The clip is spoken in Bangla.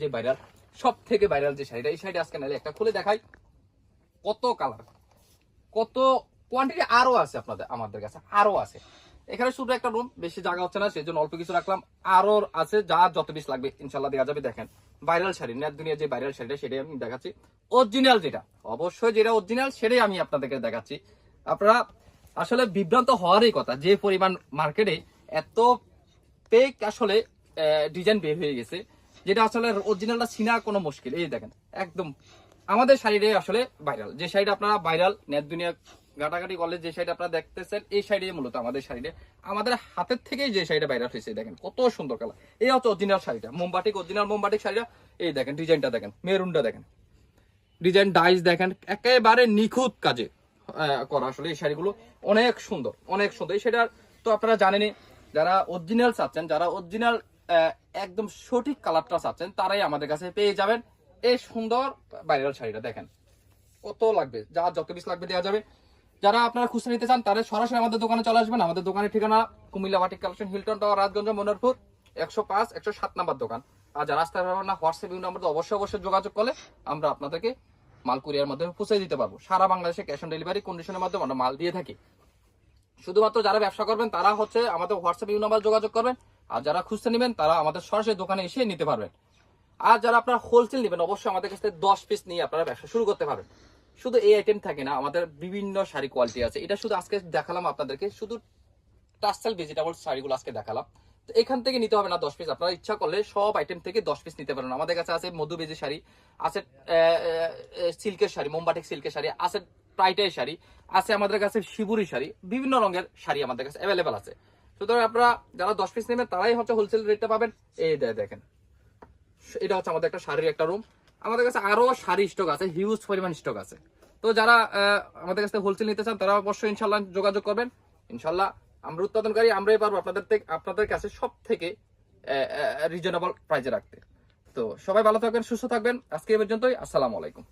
যে ভাইরাল, সব থেকে ভাইরাল যে শাড়িটা, এই শাড়িটা আজকে নালে একটা খুলে দেখাই। কত কালার, কত কোয়ান্টিটি আরো আছে আপনাদের, আমাদের কাছে আরো আছে। এখানে শুধু একটা রুম, বেশি জায়গা হচ্ছে না, সেই জন্য অল্প কিছু রাখলাম। আরো আছে, যা যত পিস লাগবে ইনশাল্লাহ দেওয়া যাবে। দেখেন ভাইরাল শাড়ি, নেট দুনিয়া যে ভাইরাল শাড়িটা, সেটাই আমি দেখাচ্ছি। অরিজিনাল যেটা, অবশ্যই যেটা অরিজিনাল সেটাই আমি আপনাদেরকে দেখাচ্ছি। আপনারা আসলে বিভ্রান্ত হওয়ারই কথা, যে পরিমাণ মার্কেটে এত পেক আসলে ডিজাইন বের হয়ে গেছে, যেটা আসলে অরিজিনালটা চিনা কোনো মুশকিল। এই দেখেন একদম আমাদের শাড়িটাই আসলে ভাইরাল। যে শাড়িটা আপনারা ভাইরাল নেট দুনিয়া ঘাটাঘাটি করলে যে শাড়িটা আপনারা দেখতেছেন, এই শাড়ি মূলত আমাদের শাড়িটা, আমাদের হাতের থেকেই যে শাড়িটা ভাইরাল হয়েছে। দেখেন কত সুন্দর কালার। এই হচ্ছে অরিজিনাল শাড়িটা, মোমবাটিক, অরিজিনাল মোমবাটিক শাড়িটা। এই দেখেন ডিজাইনটা, দেখেন মেরুনটা, দেখেন ডিজাইন ডাইস, দেখেন একেবারে নিখুঁত কাজে করা। আসলে এই শাড়িগুলো অনেক সুন্দর, অনেক সুন্দর। এই শাড়িটার তো আপনারা জানেনই, যারা অরিজিনাল চাচ্ছেন, যারা অরিজিনাল একদম সঠিক কালারটা চাচ্ছেন, তারাই আমাদের কাছে পেয়ে যাবেন এই সুন্দর ভাইরাল শাড়িটা। দেখেন কত লাগবে, যা যত পিস লাগবে দেওয়া যাবে। যারা আপনারা খুচরা নিতে চান, তারা সরাসরি আমাদের দোকানে চলে আসবেন। আমাদের দোকানের ঠিকানা Comilla batik collection, Hilton tower, Rajganj, Manoharpur 105 107 number দোকান। আর যারা আসতে পারবেন না, হোয়াটসঅ্যাপ নাম্বার অবশ্যই যোগাযোগ করলে আমরা আপনাদেরকে মাল কুরিয়ার মাধ্যমে পৌঁছে দিতে পারবো। সারা বাংলাদেশে ক্যাশ অন ডেলিভারি কন্ডিশনের মাধ্যমে আমরা মাল দিয়ে থাকি। শুধুমাত্র যারা ব্যবসা করবেন তারা হচ্ছে আমাদের হোয়াটসঅ্যাপ নাম্বার যোগাযোগ করবেন। আর যারা খুচরা নেবেন তারা আমাদের সরাসরি দোকানে এসে নিতে পারবেন। আর যারা আপনারা হোলসেল নেবেন, অবশ্যই আমাদের কাছে 10 পিস নিয়ে আপনারা ব্যবসা শুরু করতে পারবেন। শুধু এই আইটেম থাকে না, আমাদের বিভিন্ন শাড়ি কোয়ালিটি আছে। এটা শুধু আজকে দেখালাম আপনাদেরকে, শুধু টাসেল ভেজিটেবল শাড়িগুলো আজকে দেখালাম। তো এখান থেকে নিতে হবে না 10 পিস, আপনারা ইচ্ছা করলে সব আইটেম থেকে 10 পিস নিতে পারেন। আমাদের কাছে আছে মধু বেজি শাড়ি, আছে সিল্কের শাড়ি, মোমবাটিক সিল্কের শাড়ি, আছে প্রাইটাই শাড়ি, আছে আমাদের কাছে শিবুরি শাড়ি, বিভিন্ন রঙের শাড়ি আমাদের কাছে অ্যাভেলেবেল আছে। সুতরাং আপনারা যারা 10 পিস নেবেন তারাই হচ্ছে হোলসেল রেটটা পাবেন। এই দেখেন, এটা হচ্ছে আমাদের একটা শাড়ির একটা রুম। আমাদের কাছে আরো শাড়ি স্টক আছে, হিউজ পরিমাণ স্টক আছে। তো যারা আমাদের কাছে হোলসেল নিতে চান, তারা অবশ্যই ইনশাল্লাহ যোগাযোগ করবেন। ইনশাল্লাহ আমরা উৎপাদনকারী, আমরাই পারবো আপনাদের কাছে সব থেকে রিজনেবল প্রাইসে রাখতে। তো সবাই ভালো থাকবেন, সুস্থ থাকবেন। আজকে এই পর্যন্তই। আসসালামু আলাইকুম।